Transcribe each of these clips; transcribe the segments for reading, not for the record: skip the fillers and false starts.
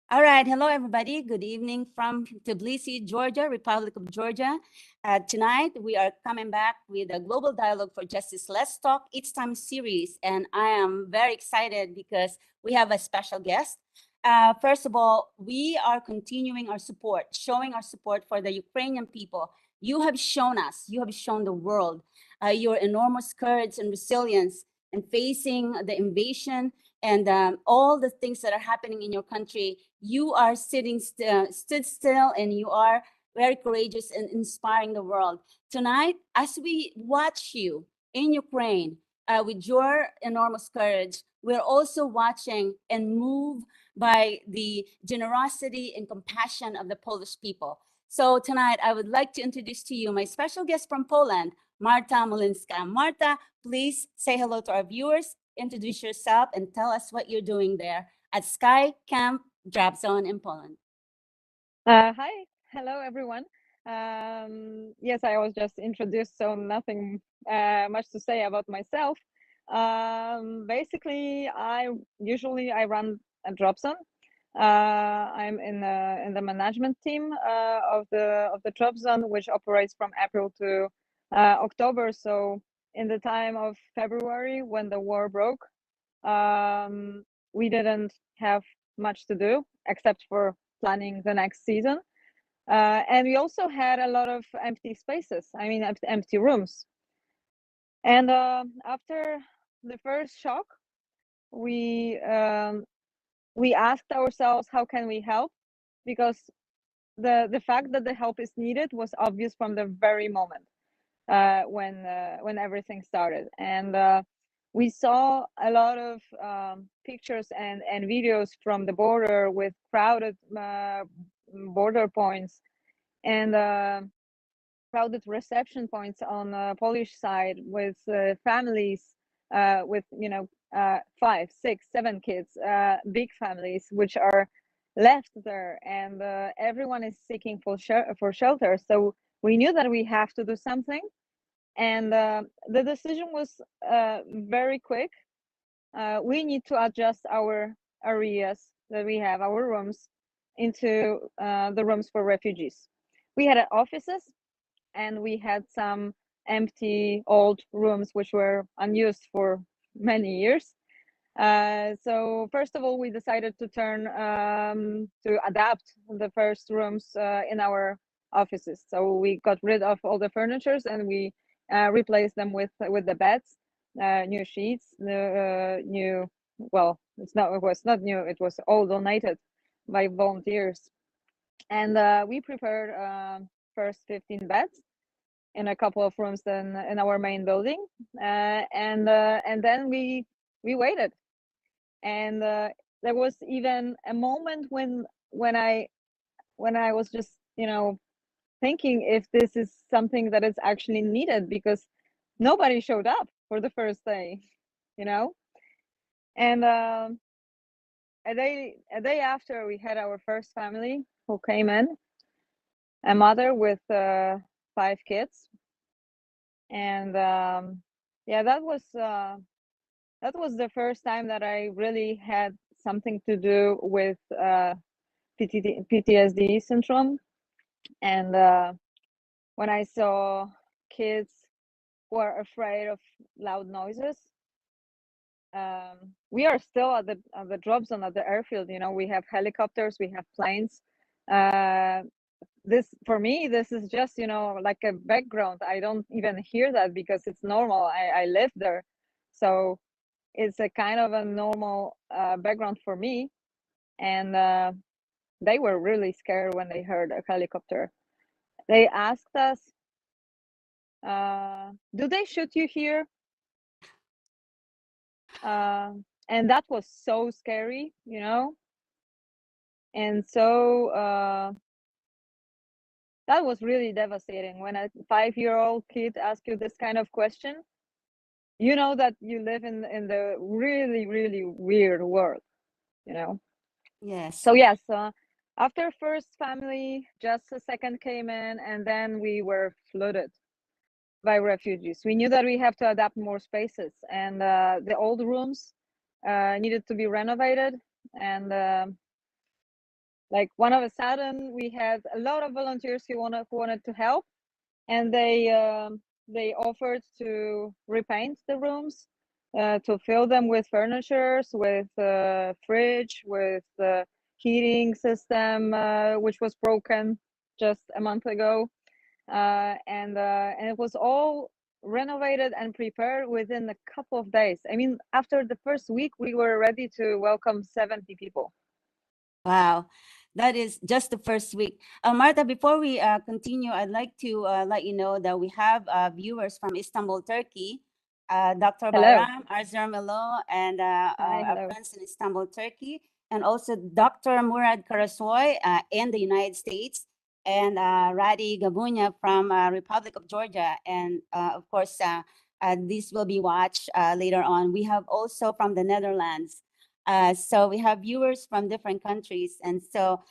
All right. Hello, everybody. Good evening from Tbilisi, Georgia, Republic of Georgia. Tonight, we are coming back with a Global Dialogue for Justice Let's Talk Each Time series. And I am very excited because we have a special guest. First of all, we are continuing our support, showing our support for the Ukrainian people. You have shown us, you have shown the world your enormous courage and resilience in facing the invasion and all the things that are happening in your country. You are stood still, and you are very courageous and inspiring the world. Tonight, as we watch you in Ukraine with your enormous courage, we're also watching and moved by the generosity and compassion of the Polish people. So tonight, I would like to introduce to you my special guest from Poland, Marta Molinska. Marta, please say hello to our viewers, introduce yourself, and tell us what you're doing there at Sky Camp dropzone in Poland. Hi, hello everyone. Yes, I was just introduced, so nothing much to say about myself. Basically, I run a dropzone. I'm in the management team of the dropzone, which operates from April to October. So in the time of February, when the war broke, we didn't have much to do except for planning the next season. And we also had a lot of empty spaces, I mean, empty rooms. And after the first shock, we asked ourselves, how can we help? Because the fact that the help is needed was obvious from the very moment when everything started. And we saw a lot of pictures and videos from the border with crowded border points and crowded reception points on Polish side with families with 5, 6, 7 kids, big families which are left there, and everyone is seeking for shelter. So we knew that we have to do something, and the decision was very quick. We need to adjust our areas that we have, our rooms, into the rooms for refugees. We had offices, and we had some empty old rooms which were unused for many years. So first of all, we decided to adapt the first rooms in our offices. So we got rid of all the furnitures, and we replaced them with the beds, new sheets, new. Well, it was not new. It was all donated by volunteers, and we prepared first 15 beds in a couple of rooms in our main building, and then we waited, and there was even a moment when I was just thinking if this is something that is actually needed, because nobody showed up for the first day, you know, and a day after, we had our first family who came in, a mother with 5 kids, and yeah, that was the first time that I really had something to do with PTSD syndrome. And when I saw kids who are afraid of loud noises, we are still at the drop zone, at the airfield. You know, we have helicopters, we have planes. This, for me, this is just like a background. I don't even hear that because it's normal. I live there, so it's a kind of a normal background for me. And they were really scared when they heard a helicopter. They asked us, do they shoot you here? And that was so scary, and so that was really devastating. When a 5-year-old kid asks you this kind of question, you know that you live in the really, really weird world, Yes. So yes, after first family, just a second came in, and then we were flooded by refugees. We knew that we have to adapt more spaces, and the old rooms needed to be renovated, and Like one of a sudden, we had a lot of volunteers who wanted to help, and they offered to repaint the rooms, to fill them with furnitures, with fridge, with the heating system, which was broken just a month ago, and it was all renovated and prepared within a couple of days. I mean, after the first week, we were ready to welcome 70 people. Wow, that is just the first week. Marta, before we continue, I'd like to let you know that we have viewers from Istanbul, Turkey. Dr. Hello. Bayram Arzermelo and Hi, our hello. friends in Istanbul, Turkey, and also Dr. Murad Karasoy in the United States, and Radi Gabunya from Republic of Georgia, and of course, this will be watched later on. We have also from the Netherlands. So we have viewers from different countries. And so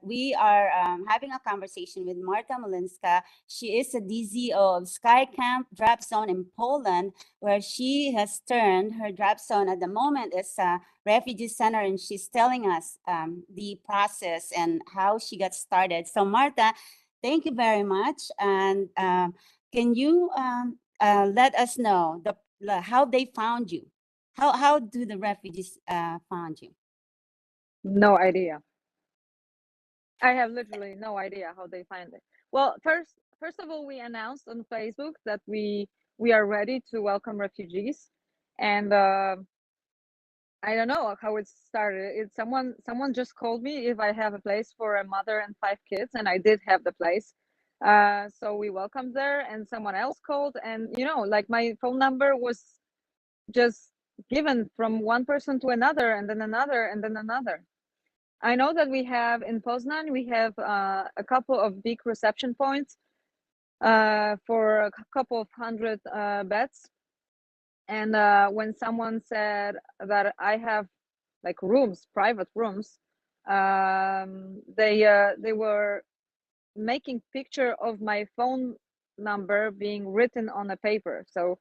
we are having a conversation with Marta Molinska. She is a DZO of Sky Camp Drop Zone in Poland, where she has turned her drop zone at the moment is a refugee center. And she's telling us the process and how she got started. So Marta, thank you very much. And can you let us know how they found you? How do the refugees found you? No idea. I have literally no idea how they find it. Well, first of all, we announced on Facebook that we are ready to welcome refugees, and I don't know how it started. It's someone just called me if I have a place for a mother and 5 kids, and I did have the place. So we welcomed there, and someone else called, and like my phone number was just given from one person to another, and then another, and then another. I know that we have in Poznan, we have a couple of big reception points for a couple of hundred beds. And when someone said that I have like rooms, private rooms, they were making picture of my phone number being written on a paper. So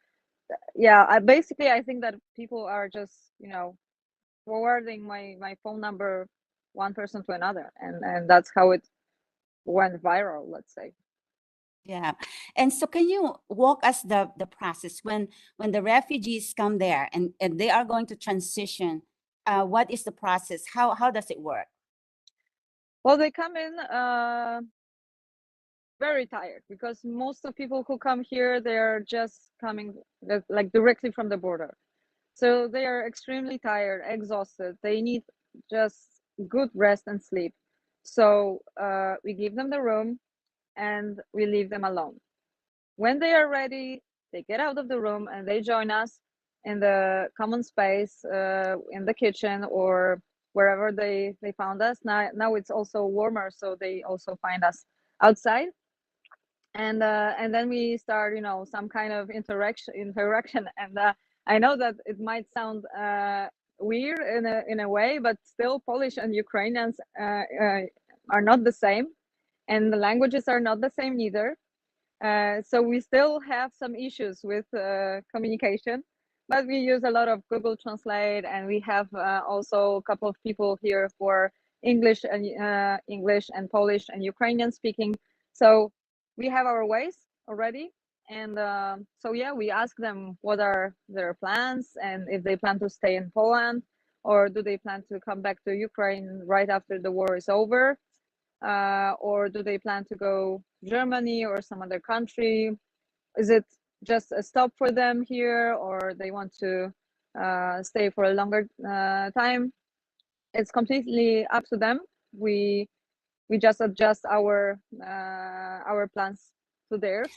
yeah, I think that people are just forwarding my phone number one person to another, and that's how it went viral, let's say. Yeah. And so can you walk us the process when the refugees come there and they are going to transition, what is the process? How does it work? Well, they come in very tired, because most of people who come here, they are just coming like directly from the border, so they are extremely tired, exhausted. They need just good rest and sleep. So we give them the room and we leave them alone. When they are ready, they get out of the room and they join us in the common space, in the kitchen, or wherever they found us. Now it's also warmer, so they also find us outside, and then we start, some kind of interaction. And I know that it might sound weird in a way, but still Polish and Ukrainians are not the same, and the languages are not the same neither. So we still have some issues with communication, but we use a lot of Google Translate, and we have also a couple of people here for English and Polish and Ukrainian speaking. So we have our ways already, and so yeah, we ask them what are their plans, and if they plan to stay in Poland, or do they plan to come back to Ukraine right after the war is over, or do they plan to go Germany or some other country? Is it just a stop for them here, or they want to stay for a longer time? It's completely up to them. We just adjust our plans to theirs,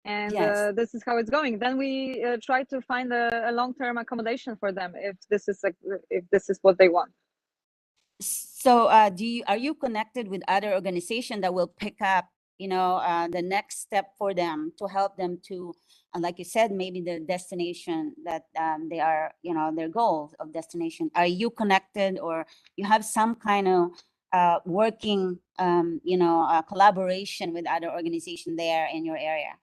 and Yes. this is how it's going. Then we try to find a long-term accommodation for them if this is what they want. So are you connected with other organization that will pick up, the next step for them to help them to, like you said, maybe the destination that they are, their goals of destination? Are you connected, or you have some kind of working, collaboration with other organization there in your area?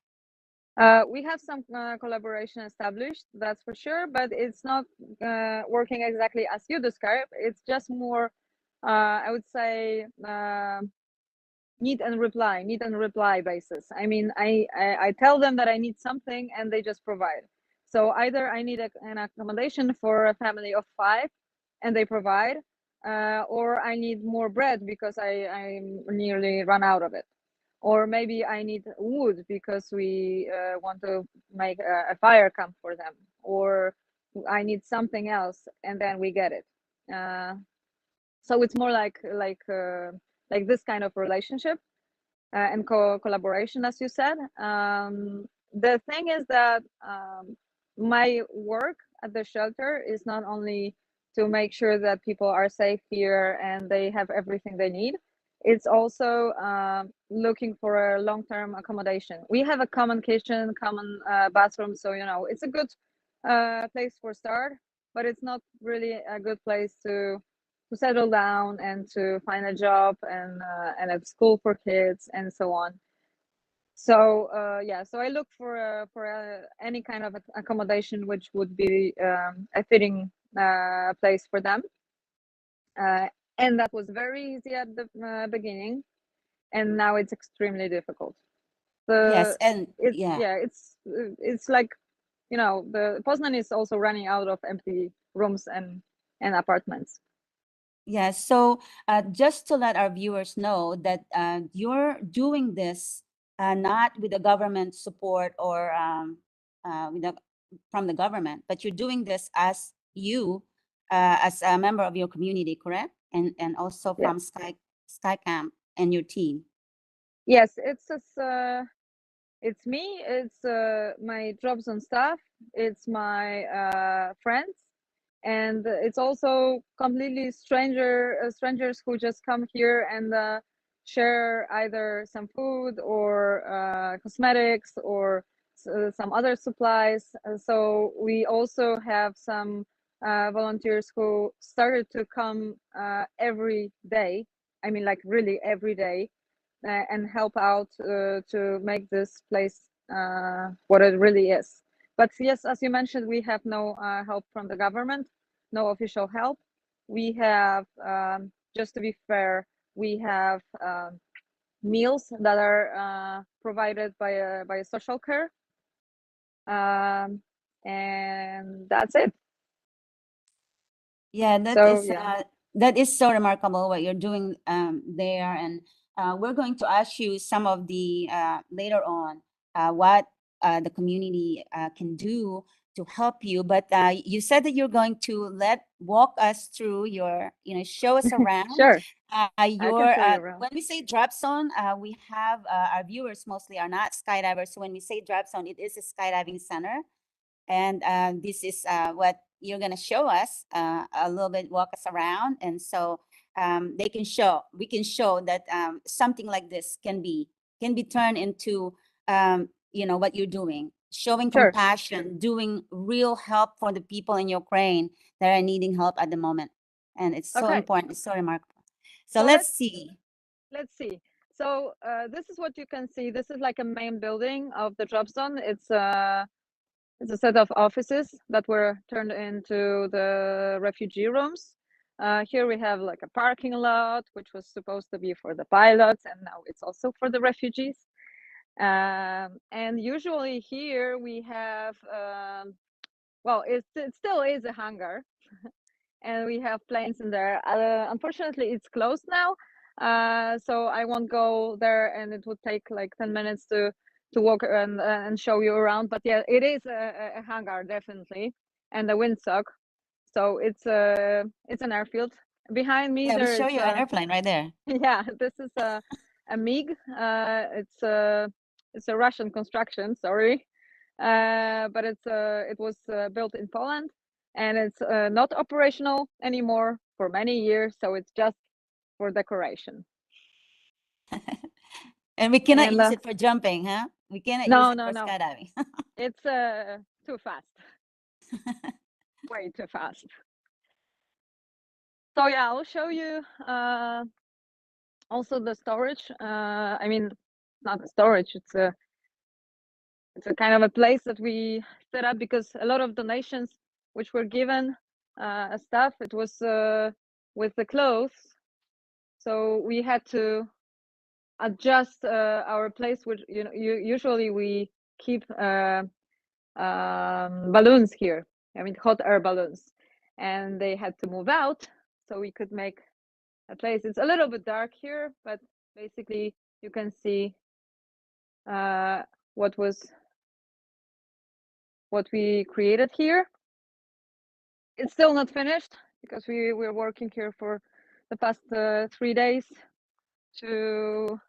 We have some collaboration established, that's for sure, but it's not working exactly as you describe. It's just more I would say need and reply basis. I mean, I tell them that I need something and they just provide. So either I need an accommodation for a family of 5 and they provide, or I need more bread because I'm nearly run out of it. Or maybe I need wood because we want to make a fire camp for them. Or I need something else and then we get it. So it's more like this kind of relationship and collaboration, as you said. The thing is that my work at the shelter is not only to make sure that people are safe here and they have everything they need. It's also looking for a long-term accommodation. We have a common kitchen, common bathroom, so it's a good place for start, but it's not really a good place to settle down and to find a job and a school for kids and so on. So so I look for any kind of accommodation which would be a fitting place for them, and that was very easy at the beginning, and now it's extremely difficult. Yes, The and it's yeah. yeah it's like the Poznan is also running out of empty rooms and apartments. Yeah, so just to let our viewers know that you're doing this not with the government support or from the government, but you're doing this as you, as a member of your community, correct? And also Yes. from Sky Camp and your team. Yes, it's me, it's my dropzone staff, it's my friends, and it's also completely strangers who just come here and share either some food or cosmetics or some other supplies. So we also have some volunteers who started to come every day. I mean, like really every day, and help out to make this place what it really is. But yes, as you mentioned, we have no help from the government, no official help. We have, just to be fair, we have meals that are provided by a social care, and that's it. Yeah, So yeah, that is so remarkable what you're doing there, and we're going to ask you some of the later on what the community can do to help you. But you said that you're going to walk us through your, show us around sure, I can your. show you around. When we say drop zone, we have our viewers mostly are not skydivers. So when we say drop zone, it is a skydiving center. And this is what you're going to show us a little bit, walk us around. And so we can show that something like this can be turned into, what you're doing, showing Sure. compassion, doing real help for the people in Ukraine that are needing help at the moment. And it's so Okay. important. It's so remarkable. So So let's see. let's see. So this is what you can see. This is like a main building of the drop zone. It's a set of offices that were turned into the refugee rooms. Here we have like a parking lot, which was supposed to be for the pilots, and now it's also for the refugees. And usually here we have, well, it still is a hangar, and we have planes in there. Unfortunately, it's closed now, so I won't go there, and it would take like 10 minutes to walk and show you around. But yeah, it is a hangar definitely, and a windsock. So it's an airfield. Behind me Yeah, we there show is you an airplane right there. yeah, this is a MiG. It's a Russian construction. Sorry, but it was built in Poland, and it's not operational anymore for many years. So it's just for decoration. And we cannot And use it for jumping, huh? We cannot use no, it no, for no, skydiving. it's too fast, way too fast. So yeah, I'll show you also the storage. I mean, not the storage. It's a kind of a place that we set up because a lot of donations which were given stuff, it was with the clothes so we had to adjust our place, which usually we keep balloons here. I mean, hot air balloons, and they had to move out so we could make a place. It's a little bit dark here, but basically you can see what we created here. It's still not finished because we're working here for the past 3 days to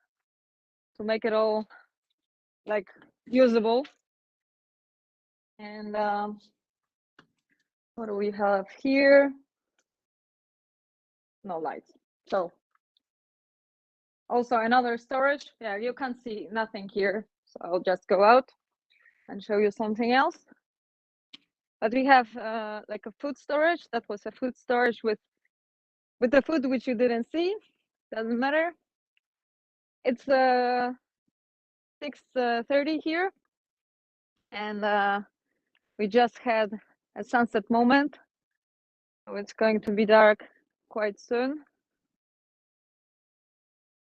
make it all like usable. And what do we have here? No lights. So also another storage. Yeah, you can't see nothing here, so I'll just go out and show you something else. But we have like a food storage. That was a food storage with the food which you didn't see. Doesn't matter. It's 6:30 here, and we just had a sunset moment, so it's going to be dark quite soon.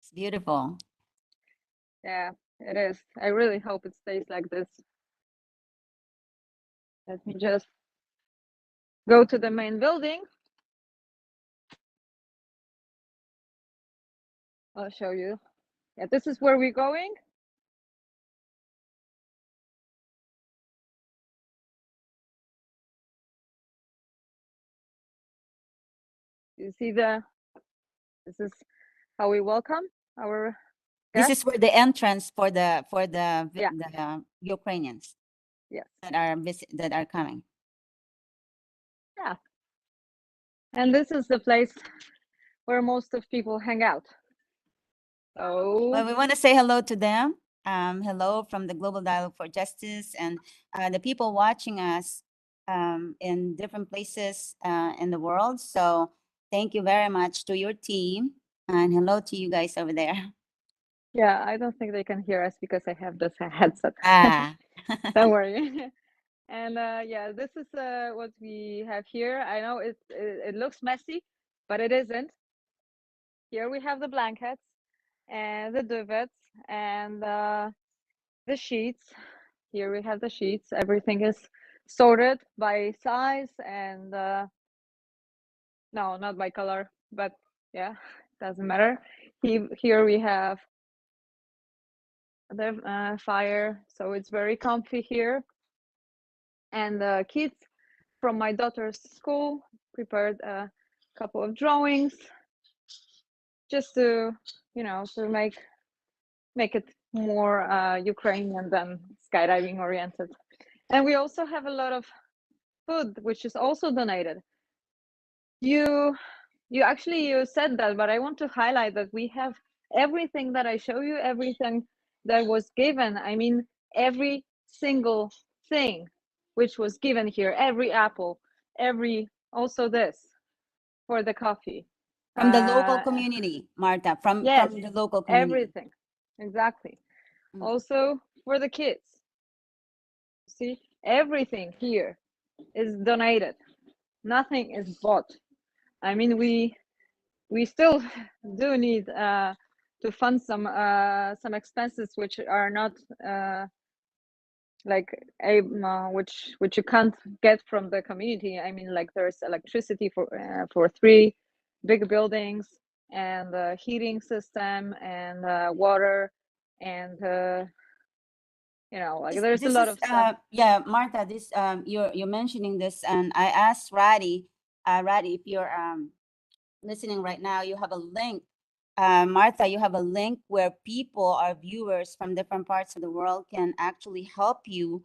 It's beautiful. Yeah, it is. I really hope it stays like this. Let me just go to the main building. I'll show you. Yeah, this is where we're going. You see this is how we welcome our This guests. is where the entrance for the Yeah. the Ukrainians Yes. that are coming. Yeah. And this is the place where most of people hang out. So Well, we want to say hello to them. Hello from the Global Dialogue for Justice and the people watching us in different places in the world. So thank you very much to your team and hello to you guys over there. yeah, I don't think they can hear us because I have this headset. Ah. Don't worry. And yeah, this is what we have here. I know it looks messy, but it isn't. Here we have the blankets and the duvets and the sheets. Here we have the sheets. Everything is sorted by size and no, not by color, but yeah, doesn't matter. Here we have the fire, so it's very comfy here. And the kids from my daughter's school prepared a couple of drawings just to, to make it more Ukrainian than skydiving oriented. And we also have a lot of food, which is also donated. You said that, but I want to highlight that we have everything that I show you, everything that was given. I mean, every single thing which was given here, every apple, also this for the coffee. From the local community, Marta, yes, from the local community. Everything, exactly. Also for the kids. See, everything here is donated. Nothing is bought. I mean, we still do need to fund some expenses which are not like which you can't get from the community. I mean, like there's electricity for 3 big buildings and a heating system and water and like there's a lot of stuff. Yeah, Marta, this you're mentioning this, and I asked Radi, if you're listening right now, you have a link. Martha, you have a link where people, our viewers from different parts of the world, can actually help you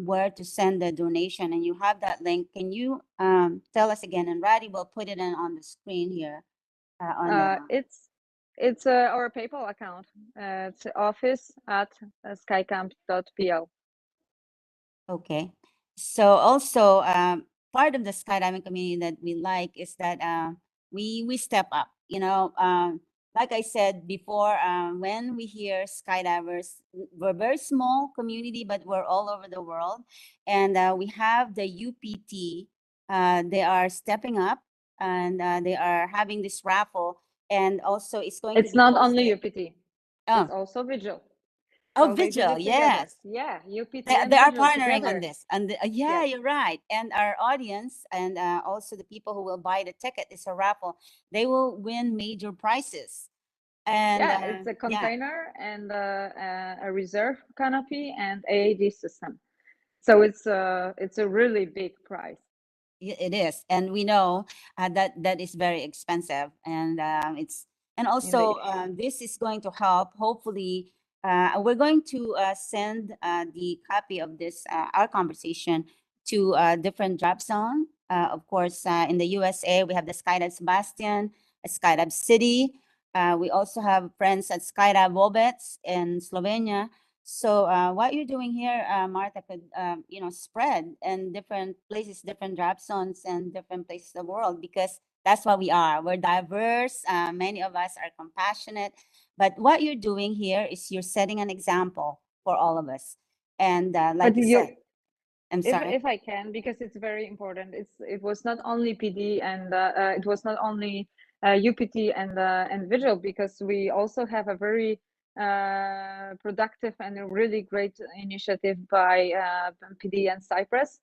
where to send the donation, and you have that link. Can you tell us again? And Radi will put it in on the screen here. It's our PayPal account. It's office@skycamp.pl. Okay. So also part of the skydiving community that we like is that we step up. Like I said before, when we hear skydivers, we're a very small community, but we're all over the world. And we have the UPT. They are stepping up and they are having this raffle and also it's going to It's be not only hosted. UPT, Oh, it's also Vigil. oh, So they did Vigil, it together. yes. Yeah, UPT They and are Vigil partnering on together. this. And yeah, Yes. you're right. And our audience and also the people who will buy the ticket, it's a raffle. They will win major prizes. And Yeah, it's a yeah, container and a reserve canopy and AAD system. So it's a really big prize. it is. And we know that that is very expensive. And it's, and also Indeed. this is going to help. Hopefully, we're going to send the copy of this, our conversation, to different drop zone. Of course, in the USA, we have the Skydive Sebastian, Skydive City. We also have friends at Skydive Vobets in Slovenia. So what you're doing here, Marta, could spread in different places, different drop zones, and different places of the world, because that's what we are. We're diverse. Many of us are compassionate. But what you're doing here is you're setting an example for all of us. And like But you you, said, I'm sorry. if I can, because it's very important. It was not only PD and it was not only UPT and Vigil, because we also have a very productive and a really great initiative by PD and Cyprus.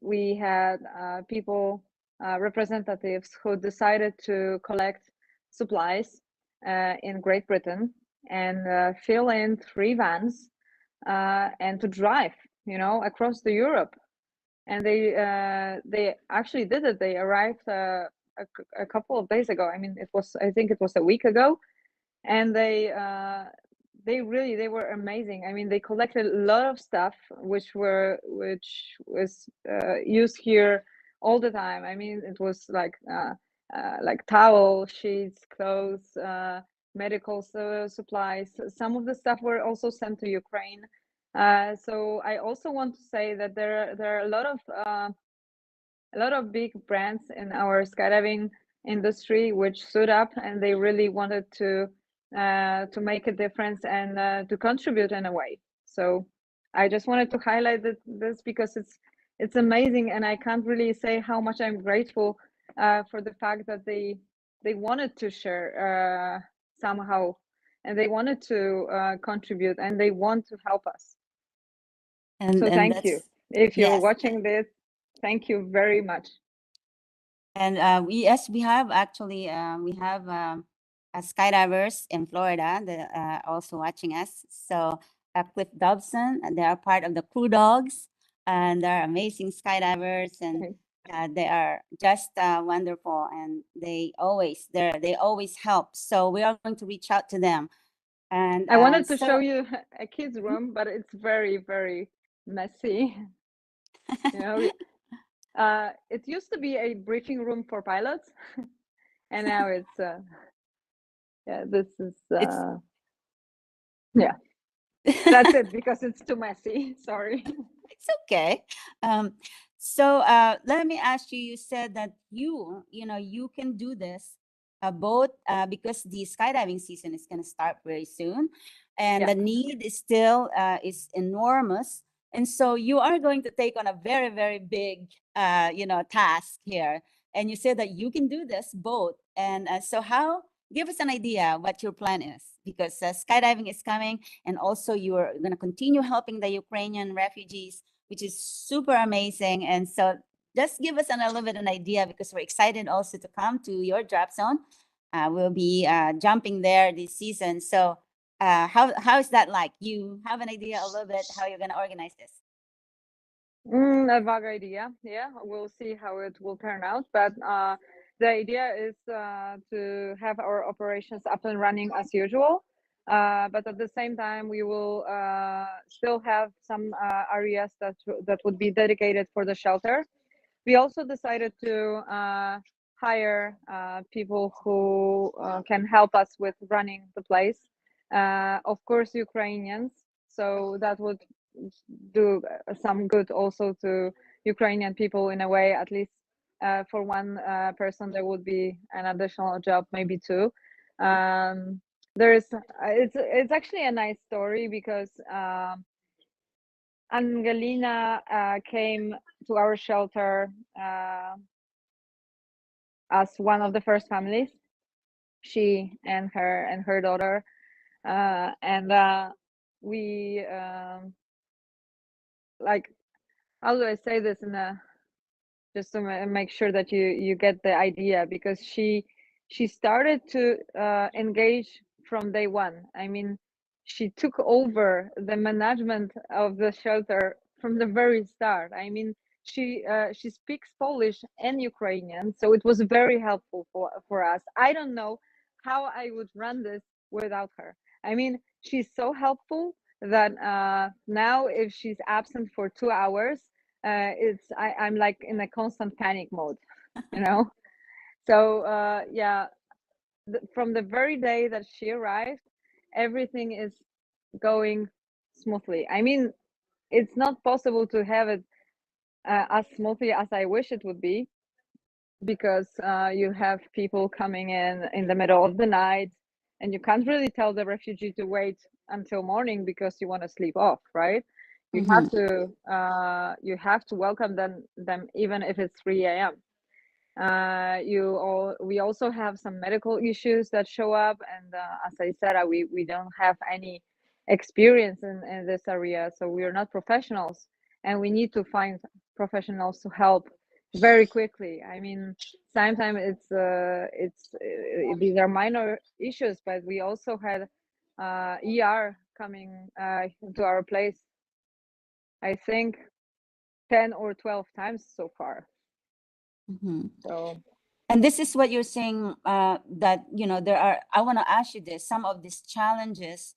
We had people, representatives who decided to collect supplies in Great Britain and fill in 3 vans and to drive, across the Europe. And they actually did it. They arrived a couple of days ago. I mean, I think it was a week ago, and they were amazing. I mean, they collected a lot of stuff which was used here all the time. I mean, it was like towel sheets, clothes, medical supplies. Some of the stuff were also sent to Ukraine. So I also want to say that there are a lot of big brands in our skydiving industry which stood up, and they really wanted to make a difference and to contribute in a way. So I just wanted to highlight this because it's amazing, and I can't really say how much I'm grateful for the fact that they wanted to share somehow, and they wanted to contribute, and they want to help us. So And thank you. that's, If you're yes. watching this, thank you very much. And yes, we have actually, we have skydivers in Florida that are also watching us. So Cliff Dobson, and they are part of the Crew Dogs, and they're amazing skydivers, and they are just wonderful, and they always help. So we are going to reach out to them. And I wanted to show so you a kid's room, but it's very, very messy. You know, it used to be a briefing room for pilots, and now it's yeah. This is it's yeah. That's it because it's too messy. Sorry. it's okay. Um, so let me ask you, you said that you can do this both because the skydiving season is going to start very soon, and Yeah. the need is still is enormous. And so you are going to take on a very, very big, task here. And you said that you can do this both. And so how, give us an idea what your plan is, because skydiving is coming, and also you are going to continue helping the Ukrainian refugees, which is super amazing. And so just give us a little bit an idea, because we're excited also to come to your drop zone. We'll be jumping there this season. So how is that like? You have an idea a little bit how you're going to organize this? A vague idea. Yeah, we'll see how it will turn out. But the idea is to have our operations up and running as usual. But at the same time, we will still have some areas that would be dedicated for the shelter. We also decided to hire people who can help us with running the place. Of course, Ukrainians. So that would do some good also to Ukrainian people in a way. At least for one person, there would be an additional job, maybe two. There's it's actually a nice story because Angelina came to our shelter as one of the first families. she and her daughter, and we like, how do I say this in a, just to make sure that you get the idea, because she started to engage from day one. I mean, she took over the management of the shelter from the very start. I mean, she speaks Polish and Ukrainian, so it was very helpful for us. I don't know how I would run this without her. I mean, she's so helpful that now if she's absent for 2 hours, I'm like in a constant panic mode, you know. So yeah, from the very day that she arrived, everything is going smoothly. I mean, it's not possible to have it as smoothly as I wish it would be, because you have people coming in the middle of the night, and you can't really tell the refugee to wait until morning because you want to sleep off, right? Mhm. You have to welcome them even if it's 3 a.m. We also have some medical issues that show up, and as I said, we don't have any experience in this area, so we are not professionals, and we need to find professionals to help very quickly. I mean, sometimes these are minor issues, but we also had ER coming to our place, I think 10 or 12 times so far. Mhm. So And this is what you're saying, that, there are, I want to ask you this, some of these challenges,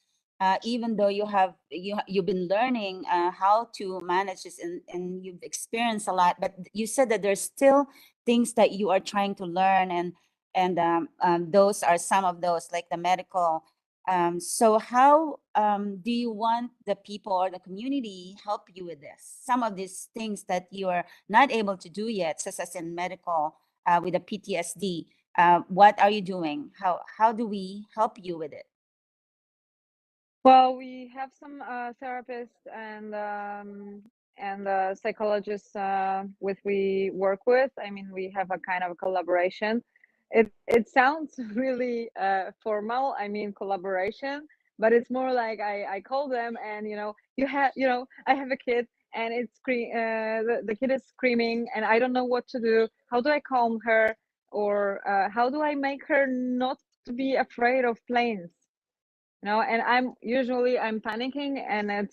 even though you've been learning how to manage this, and you've experienced a lot, but you said that there's still things that you are trying to learn, and those are some of those, like the medical. So how do you want the people or the community help you with this? Some of these things that you are not able to do yet, such as in medical, with the PTSD. What are you doing? How do we help you with it? well, we have some therapists and psychologists with we work with. I mean, we have a kind of a collaboration. It sounds really formal. I mean, collaboration, but it's more like I call them, and I have a kid, and the kid is screaming, and I don't know what to do. How do I calm her, or how do I make her not to be afraid of planes? And I'm panicking, and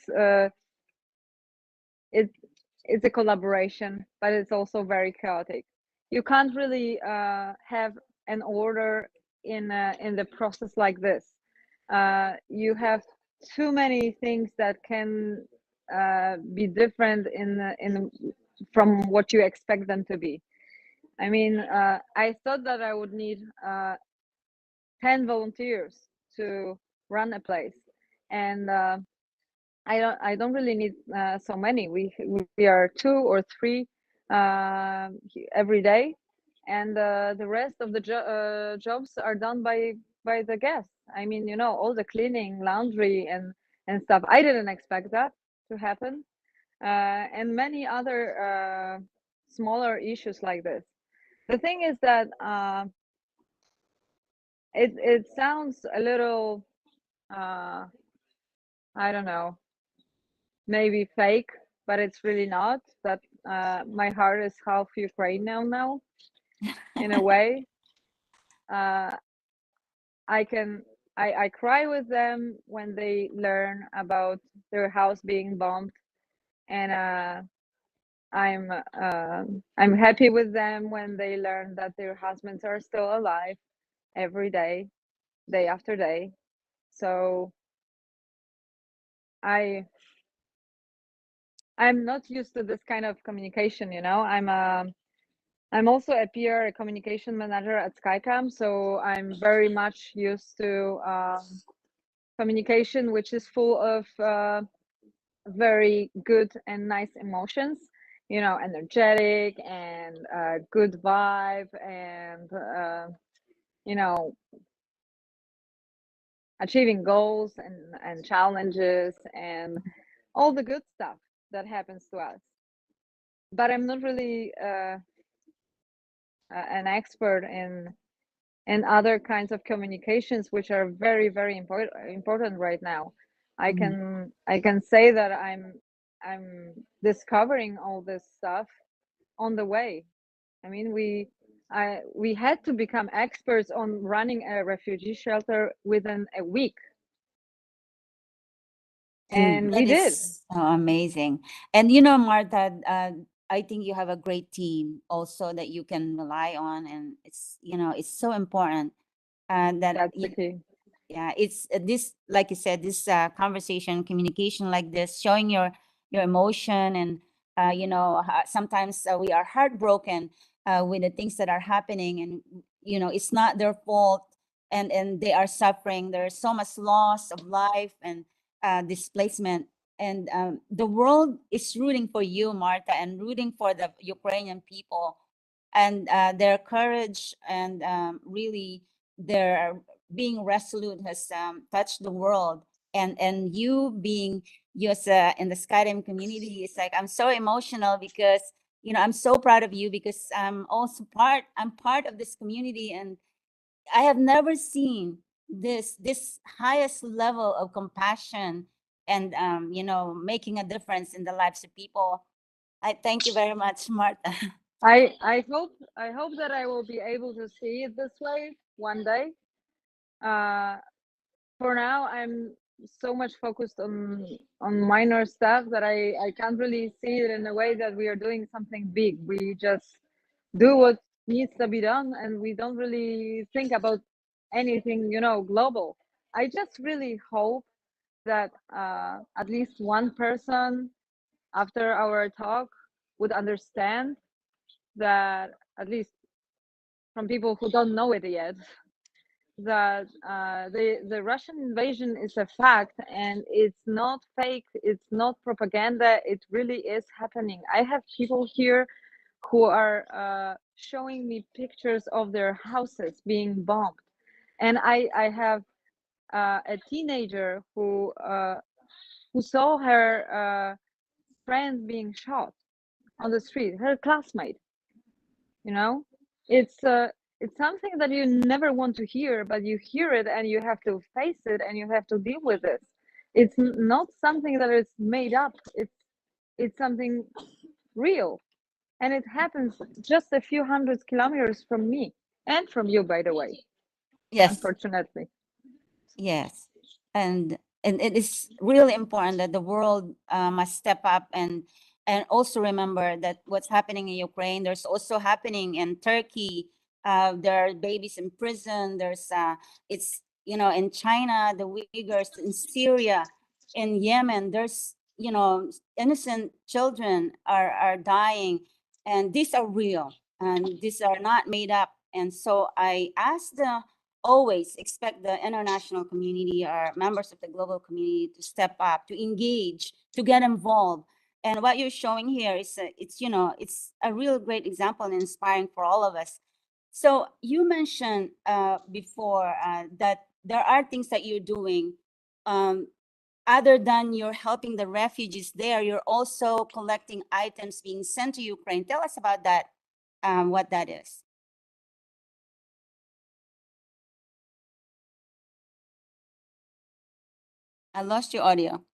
it's a collaboration, but it's also very chaotic. You can't really have an order in the process like this. You have too many things that can be different from what you expect them to be. I mean, I thought that I would need 10 volunteers to run a place, and I don't really need so many. We are 2 or 3 every day, and the rest of the jobs are done by the guests. I mean, all the cleaning, laundry, and stuff. I didn't expect that to happen, and many other smaller issues like this. The thing is that it sounds a little I don't know, maybe fake, but it's really not. That my heart is half Ukrainian now, in a way. Uh, I can I cry with them when they learn about their house being bombed, and I'm happy with them when they learn that their husbands are still alive every day, day after day. So I I'm not used to this kind of communication. I'm also a PR, a communication manager at Skycam, so I'm very much used to communication, which is full of very good and nice emotions. Energetic and good vibe, and you know, achieving goals and challenges and all the good stuff that happens to us. But I'm not really an expert and other kinds of communications, which are very, very important right now. I can say that I'm discovering all this stuff on the way. I mean, we had to become experts on running a refugee shelter within a week, and we That did. is amazing. And Marta, I think you have a great team also that you can rely on, and it's so important that That's the key. yeah, it's this, like you said, this conversation, communication like this, showing your emotion, and sometimes we are heartbroken with the things that are happening, and it's not their fault, and they are suffering. There's so much loss of life and displacement, and the world is rooting for you, Marta, and rooting for the Ukrainian people, and their courage, and really their being resolute has touched the world, and you being you as in the Skydiving community is like, I'm so emotional because I'm so proud of you, because I'm part of this community, and I have never seen this highest level of compassion, and making a difference in the lives of people. I thank you very much, Marta. I hope that I will be able to see it this way one day. Uh, for now, I'm so much focused on minor stuff that I can't really see it in a way that we are doing something big. We just do what needs to be done, and we don't really think about anything, global. I just really hope that at least one person after our talk would understand that, at least from people who don't know it yet, that the Russian invasion is a fact, and it's not fake, it's not propaganda, it really is happening. I have people here who are showing me pictures of their houses being bombed, and I have a teenager who saw her friend being shot on the street, her classmate. you know it's it's something that you never want to hear, but you hear it and you have to face it and you have to deal with it. It's not something that is made up. It's something real, and it happens just a few hundred kilometers from me and from you, by the way, Yes. unfortunately. Yes, and it is really important that the world must step up, and also remember that what's happening in Ukraine, there's also happening in Turkey. There are babies in prison. There's it's in China, the Uyghurs, in Syria, in Yemen. There's innocent children are dying, and these are real, and these are not made up. And so I asked the always expect the international community or members of the global community to step up, to engage, to get involved. And what you're showing here is it's a real great example and inspiring for all of us. So you mentioned before that there are things that you're doing, um, other than you're helping the refugees there. You're also collecting items being sent to Ukraine. Tell us about that, what that is. I lost your audio.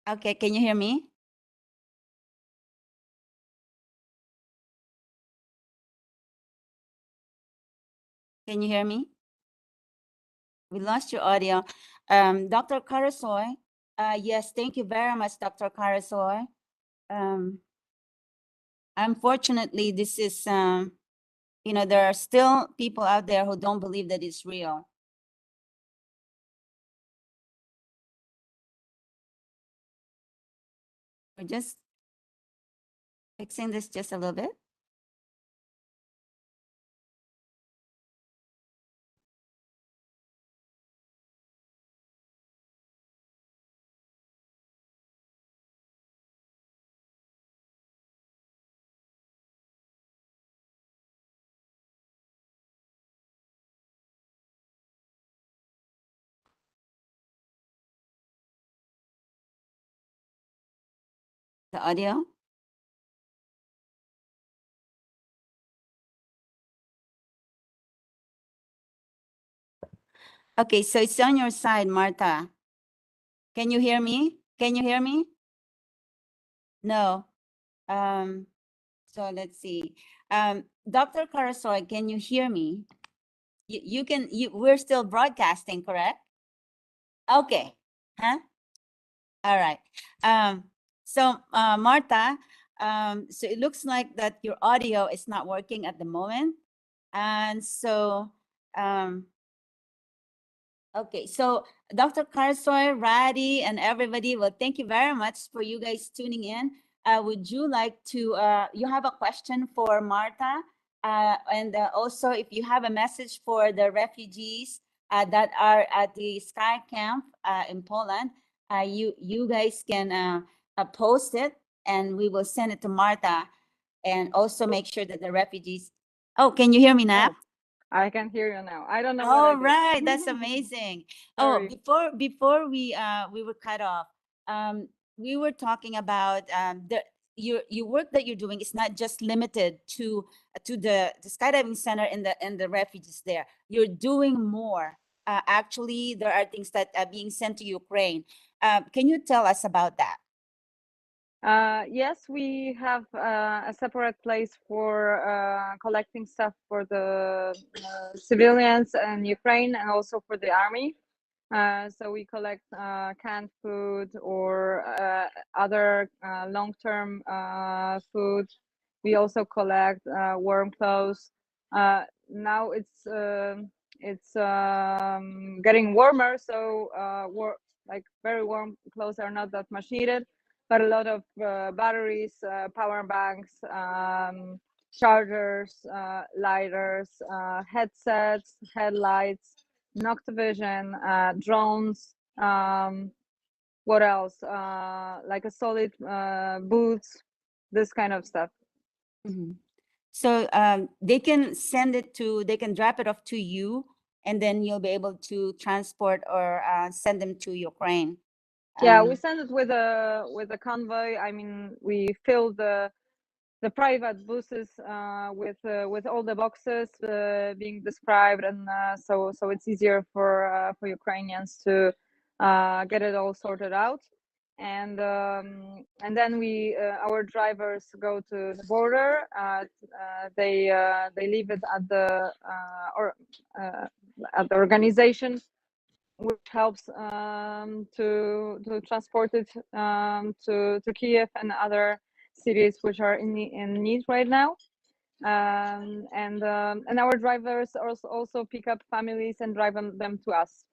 Okay, can you hear me? Can you hear me? We lost your audio. Dr. Karasoy. Yes, thank you very much, Dr. Karasoy. Um, Unfortunately, this is, there are still people out there who don't believe that it's real. We're just fixing this just a little bit. The audio? Okay, so it's on your side, Marta. Can you hear me? Can you hear me? No. So let's see. Dr. Karasoy, can you hear me? We're still broadcasting, correct? Okay. Huh? All right. Marta, so it looks like that your audio is not working at the moment. And so, okay, so Dr. Karsoy, Radi, and everybody, well, thank you very much for you guys tuning in. Would you like to, you have a question for Marta? And also, if you have a message for the refugees that are at the Sky Camp in Poland, you guys can post it and we will send it to Marta, and also make sure that the refugees, oh, can you hear me now? Oh, I can hear you now. I don't know what I All did. right, that's amazing. Oh, Sorry. before we were cut off, we were talking about your work that you're doing is not just limited to the skydiving center and the refugees there. You're doing more. Actually, there are things that are being sent to Ukraine. Can you tell us about that? Yes, we have a separate place for collecting stuff for the civilians in Ukraine and also for the army. So we collect canned food or other long-term food. We also collect warm clothes. Now it's getting warmer, so like very warm clothes are not that much needed, but a lot of batteries, power banks, chargers, lighters, headsets, headlights, Noctivision, drones, what else? Like a solid boots, this kind of stuff. Mhm. So they can send it to, they can drop it off to you, and then you'll be able to transport or send them to Ukraine. Yeah, we send it with a convoy. I mean, we fill the private buses with all the boxes being described, and so it's easier for Ukrainians to get it all sorted out. And then we our drivers go to the border. They leave it at the or at the organization which helps to transport it to Kiev and other cities which are in need right now. And our drivers also pick up families and drive them to us.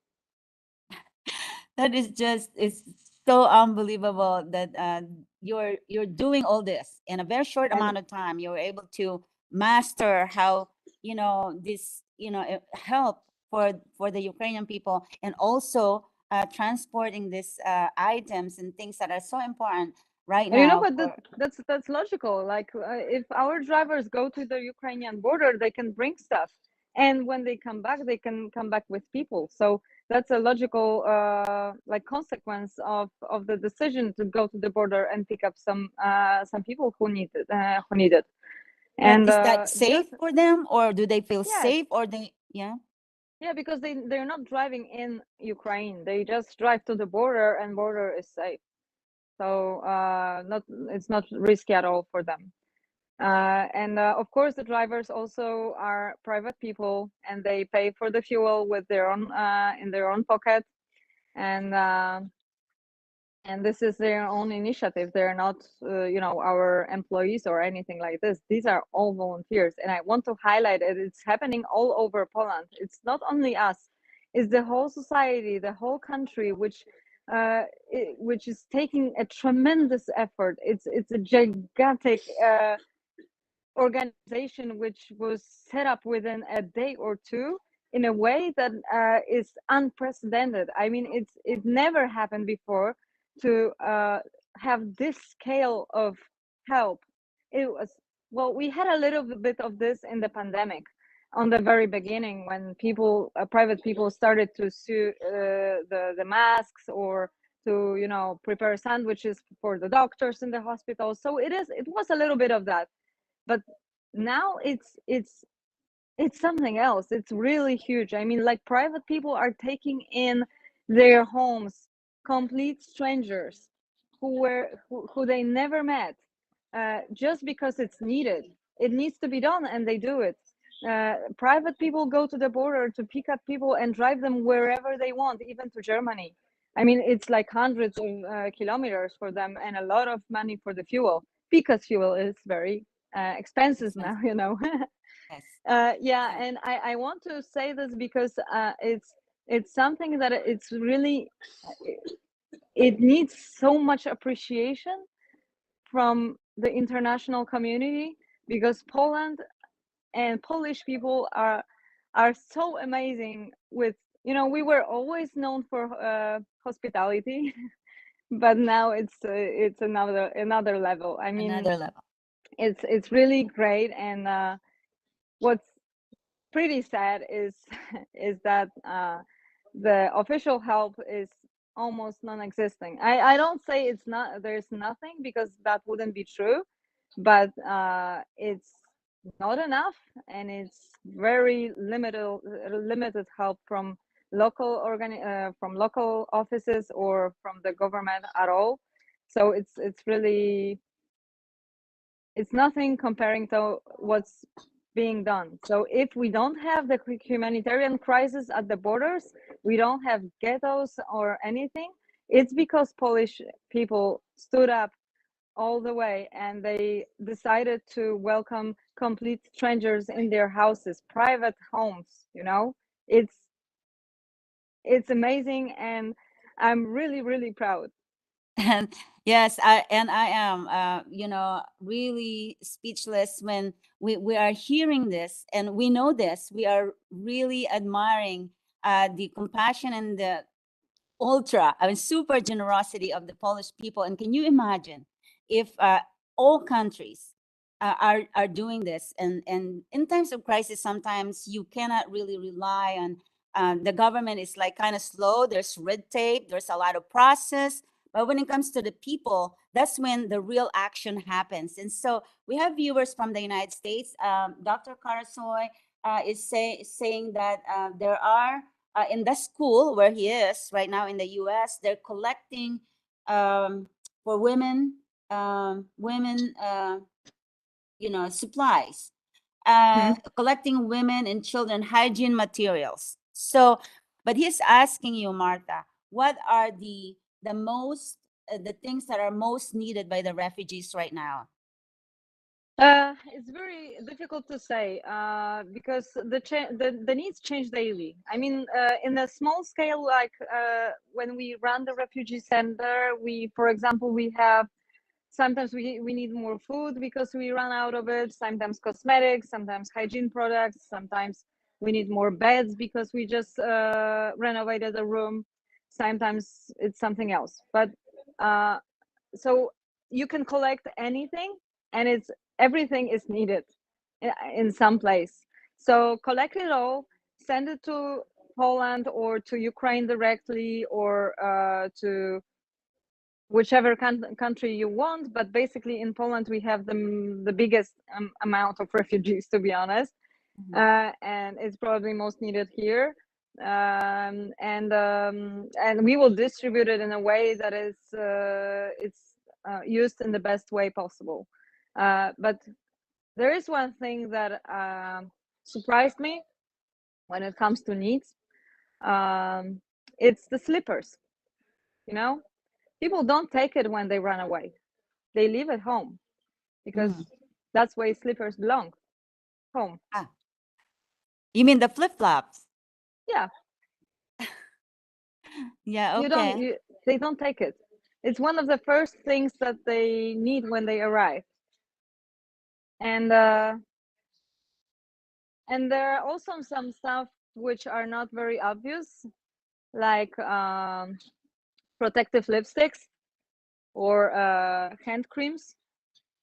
That is just, it's so unbelievable that you're doing all this in a very short And amount of time. You're able to master how, this, help for the Ukrainian people, and also transporting these items and things that are so important right you know, now but for. that's logical. Like if our drivers go to the Ukrainian border, they can bring stuff, and when they come back, they can come back with people. So that's a logical like consequence of the decision to go to the border and pick up some people who need it. But And is that safe just for them, or do they feel yes, safe, or they, yeah? yeah, because they're not driving in Ukraine. They just drive to the border, and border is safe. So not it's not risky at all for them. And of course, the drivers also are private people, and they pay for the fuel with their own in their own pocket, and this is their own initiative. They're not, our employees or anything like this. These are all volunteers, and I want to highlight it. It's happening all over Poland. It's not only us; it's the whole society, the whole country, which is taking a tremendous effort. It's a gigantic organization which was set up within a day or two in a way that is unprecedented. I mean, it never happened before to have this scale of help. It was, well, we had a little bit of this in the pandemic on the very beginning when people, private people, started to sue the masks or to, you know, prepare sandwiches for the doctors in the hospital. So it was a little bit of that, but now it's something else. It's really huge. I mean, like, private people are taking in their homes complete strangers who they never met, just because it's needed. It needs to be done, and they do it. Private people go to the border to pick up people and drive them wherever they want, even to Germany. I mean, it's like hundreds of kilometers for them, and a lot of money for the fuel, because fuel is very expensive now, you know. Yes. Yeah, Yeah. and I want to say this because it's something that it's really, it needs so much appreciation from the international community, because Poland and Polish people are so amazing with, you know, we were always known for hospitality, but now it's another level. I mean, Another level. it's really great, and what's pretty sad is is that the official help is almost non-existing. I don't say it's not, there's nothing, because that wouldn't be true, but it's not enough, and it's very limited help from from local offices or from the government at all. So it's really, it's nothing comparing to what's being done. So if we don't have the humanitarian crisis at the borders, we don't have ghettos or anything, it's because Polish people stood up all the way, and they decided to welcome complete strangers in their houses, private homes, you know. It's amazing, and I'm really, really proud. And yes, I am, you know, really speechless when we are hearing this, and we know this. We are really admiring the compassion and the I mean, super generosity of the Polish people. And can you imagine if all countries are doing this? And in times of crisis, sometimes you cannot really rely on the government. Is like kind of slow. There's red tape. There's a lot of process. But when it comes to the people, that's when the real action happens. And so we have viewers from the United States. Dr. Karasoy is saying that there are in the school where he is right now in the U.S., they're collecting for women, you know, supplies, Mhm. collecting women and children hygiene materials. So, but he's asking you, Marta, what are the most the things that are most needed by the refugees right now? It's very difficult to say because the needs change daily. I mean, in a small scale, like when we run the refugee center, we, for example, we have, sometimes we need more food because we run out of it. Sometimes cosmetics, sometimes hygiene products. Sometimes we need more beds because we just renovated a room. Sometimes it's something else. But so you can collect anything, and it's everything is needed in some place. So collect it all, send it to Poland or to Ukraine directly, or to whichever country you want. But basically in Poland we have the biggest amount of refugees, to be honest. And it's probably most needed here. And we will distribute it in a way that is it's used in the best way possible. But there is one thing that surprised me when it comes to needs. It's the slippers. You know, people don't take it when they run away. They leave it home because Mhm. that's where slippers belong, home. Ah, you mean the flip flops? Yeah, Yeah. you don't. Okay. You, they don't take it. It's one of the first things that they need when they arrive. And and there are also some stuff which are not very obvious, like protective lipsticks or hand creams.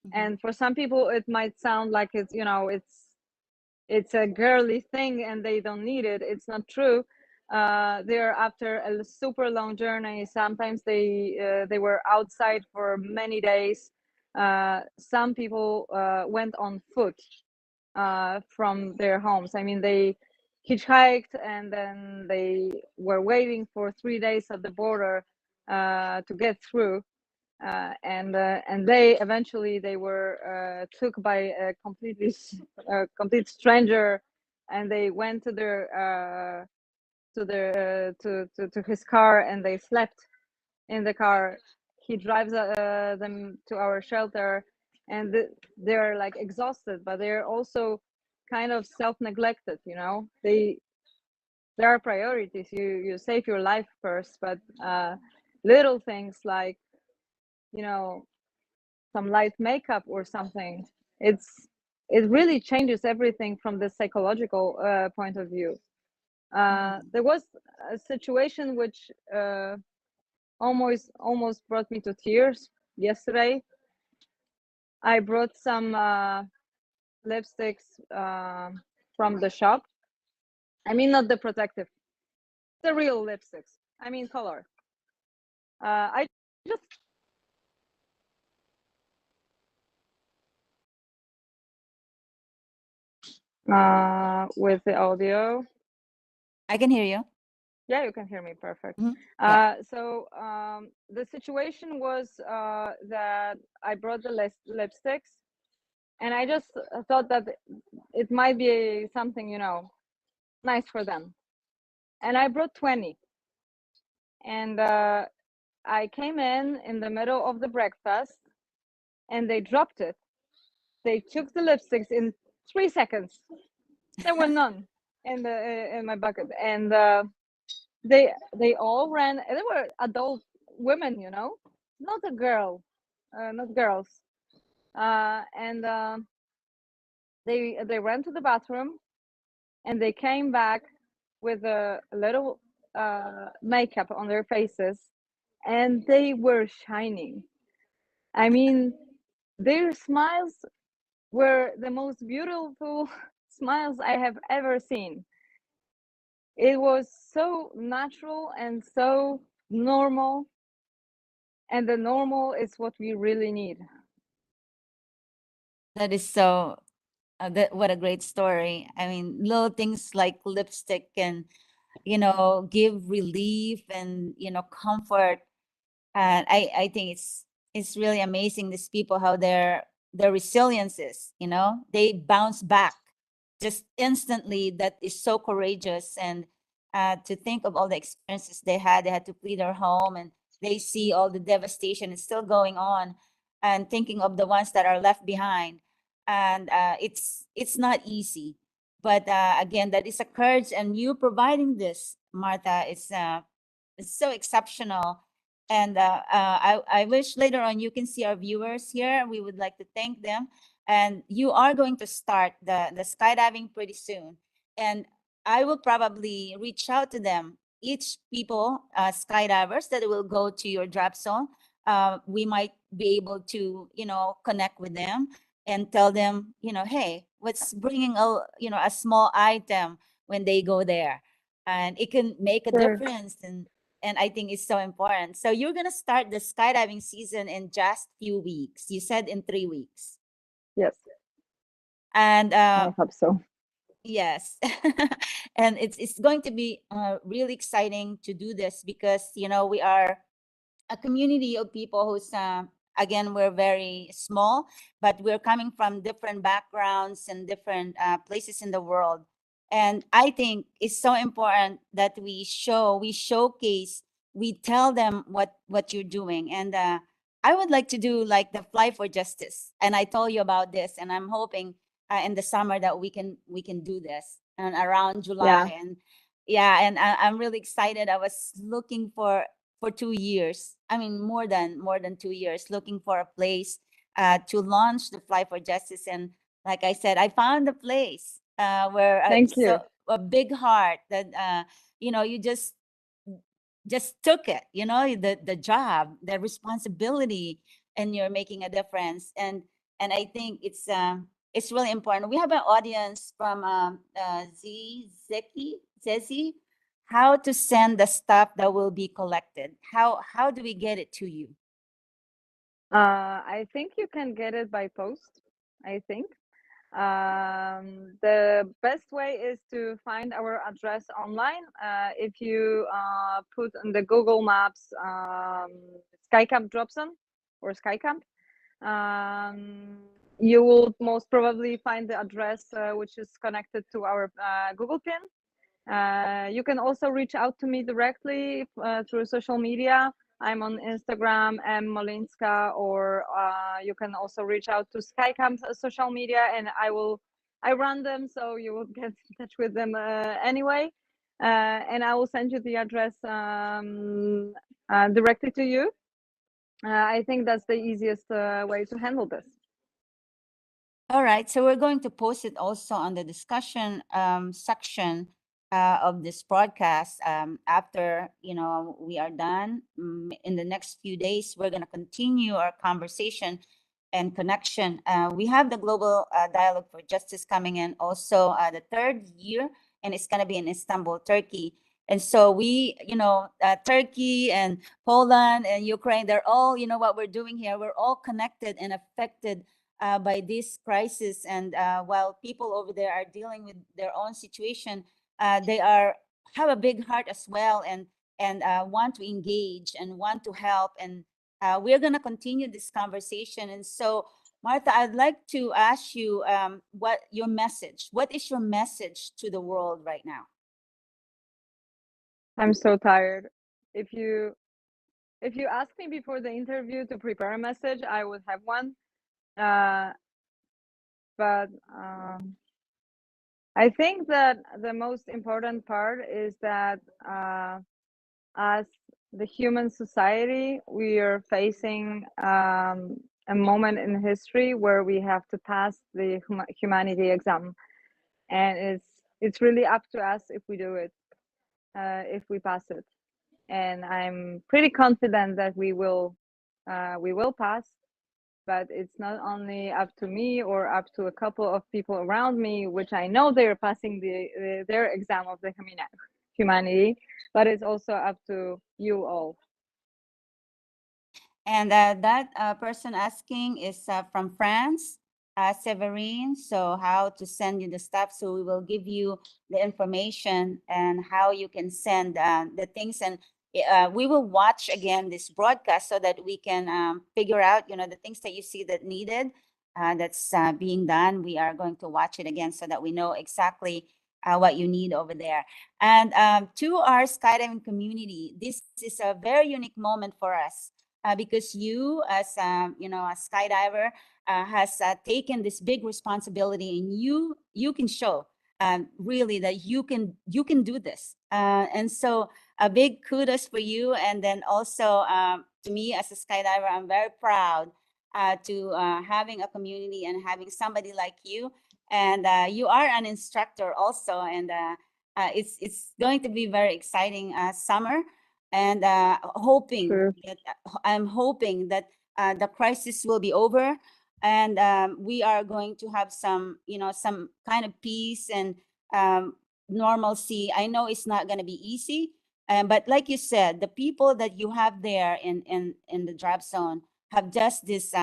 Mhm. And for some people it might sound like it's, you know, it's a girly thing and they don't need it. It's not true. They're after a super long journey. Sometimes they were outside for many days. Some people went on foot from their homes. I mean, they hitchhiked and then they were waiting for 3 days at the border to get through. And they eventually they were took by a complete stranger, and they went to their to his car, and they slept in the car. He drives them to our shelter, and they're like exhausted, but they're also kind of self-neglected. You know, there are priorities. You save your life first, but little things like, you know, some light makeup or something, it really changes everything from the psychological point of view. There was a situation which almost brought me to tears yesterday. I brought some lipsticks from the shop. I mean, not the protective, the real lipsticks. I mean, color. I just with the audio. I can hear you. Yeah, you can hear me perfect. Yeah. So the situation was that I brought the lipsticks, and I just thought that it might be something, you know, nice for them. And I brought 20. And I came in the middle of the breakfast, and they dropped it. They took the lipsticks in 3 seconds. There were none in my bucket, and they all ran. They were adult women, you know, not a girl, not girls. And they ran to the bathroom, and they came back with a little makeup on their faces, and they were shining. I mean, their smiles were the most beautiful smiles I have ever seen. It was so natural and so normal, and the normal is what we really need. That is so, what a great story. I mean, little things like lipstick can, give relief and, comfort. And I think it's really amazing, these people, how their resilience is, they bounce back just instantly. That is so courageous. And to think of all the experiences they had to flee their home, and they see all the devastation is still going on, and thinking of the ones that are left behind. And it's not easy, but again, that is a courage, and you providing this, Martha, it's so exceptional. And I wish later on you can see our viewers here. We would like to thank them. And you are going to start the skydiving pretty soon. And I will probably reach out to them, each people, skydivers that will go to your drop zone. We might be able to, connect with them and tell them, hey, what's bringing a small item when they go there, and it can make a Sure. difference. And I think it's so important. So you're gonna start the skydiving season in just few weeks. You said in 3 weeks. Yes, And I hope so. yes, and it's going to be really exciting to do this, because we are a community of people who's again, we're very small, but we're coming from different backgrounds and different places in the world. And I think it's so important that we showcase, we tell them what you're doing. And I would like to do like the Fly for Justice, and I told you about this, and I'm hoping in the summer that we can do this and around Yeah, July. And yeah, and I'm really excited. I was looking for 2 years. I mean, more than 2 years, looking for a place to launch the Fly for Justice. And like I said, I found a place where thank so you. a big heart that you just took it. The job, the responsibility, and you're making a difference. And I think it's really important. We have an audience from Z Zeki Zezi. how to send the stuff that will be collected. How do we get it to you? I think you can get it by post, I think. The best way is to find our address online. If you put in the Google Maps SkyCamp dropzone or SkyCamp, you will most probably find the address which is connected to our Google pin. You can also reach out to me directly through social media. I'm on Instagram, Malinska, or you can also reach out to SkyCamp social media, and I run them, so you will get in touch with them anyway. And I will send you the address directly to you. I think that's the easiest way to handle this. All right, so we're going to post it also on the discussion section of this broadcast. After we are done in the next few days, we're going to continue our conversation and connection. We have the Global Dialogue for Justice coming in also the third year, and it's going to be in Istanbul, Turkey. And so we, Turkey and Poland and Ukraine, they're all, what we're doing here, we're all connected and affected by this crisis. And while people over there are dealing with their own situation, they have a big heart as well, and want to engage and want to help. And we're going to continue this conversation. And so, Marta, I'd like to ask you what is your message to the world right now? I'm so tired. If you asked me before the interview to prepare a message, I would have one. But I think that the most important part is that as the human society, we are facing a moment in history where we have to pass the humanity exam, and it's really up to us if we do it, if we pass it. And I'm pretty confident that we will pass. But it's not only up to me or up to a couple of people around me, which I know they're passing their exam of the humanity, but it's also up to you all. And that person asking is from France, Severine. So how to send you the stuff. So we will give you the information and how you can send the things. And we will watch again this broadcast so that we can figure out, the things that you see that needed, that's being done. We are going to watch it again so that we know exactly what you need over there. And to our skydiving community, this is a very unique moment for us. Because you, as a skydiver, has taken this big responsibility, and you can show really that you can do this. And so a big kudos for you. And then also to me as a skydiver, I'm very proud to having a community and having somebody like you. And you are an instructor also, and it's going to be very exciting summer. And I'm hoping that the crisis will be over, and we are going to have some kind of peace and normalcy. I know it's not going to be easy, but like you said, the people that you have there in the drop zone have just this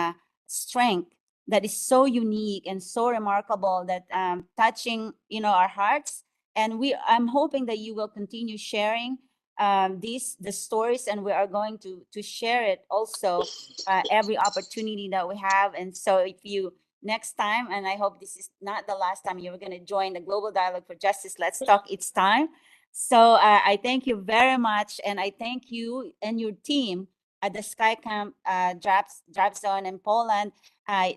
strength that is so unique and so remarkable, that touching our hearts. And I'm hoping that you will continue sharing the stories, and we are going to share it also every opportunity that we have. And so if you next time, and I hope this is not the last time you're going to join the Global Dialogue for Justice, Let's Talk, It's Time. So I thank you very much, and I thank you and your team at the SkyCamp Drop Zone in Poland.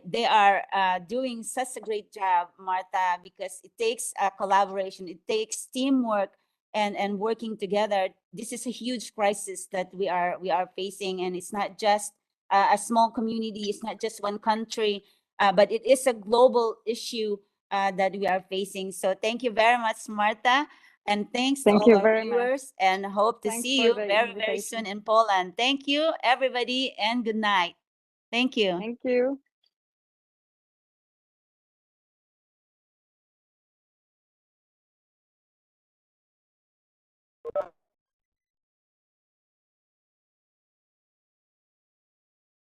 They are doing such a great job, Marta, because it takes collaboration, it takes teamwork, and working together. This is a huge crisis that we are facing, and it's not just a small community, it's not just one country, but it is a global issue that we are facing. So thank you very much, Marta, and thanks to all our viewers, and hope to see you very soon in Poland. Thank you, everybody, and good night. Thank you. Thank you.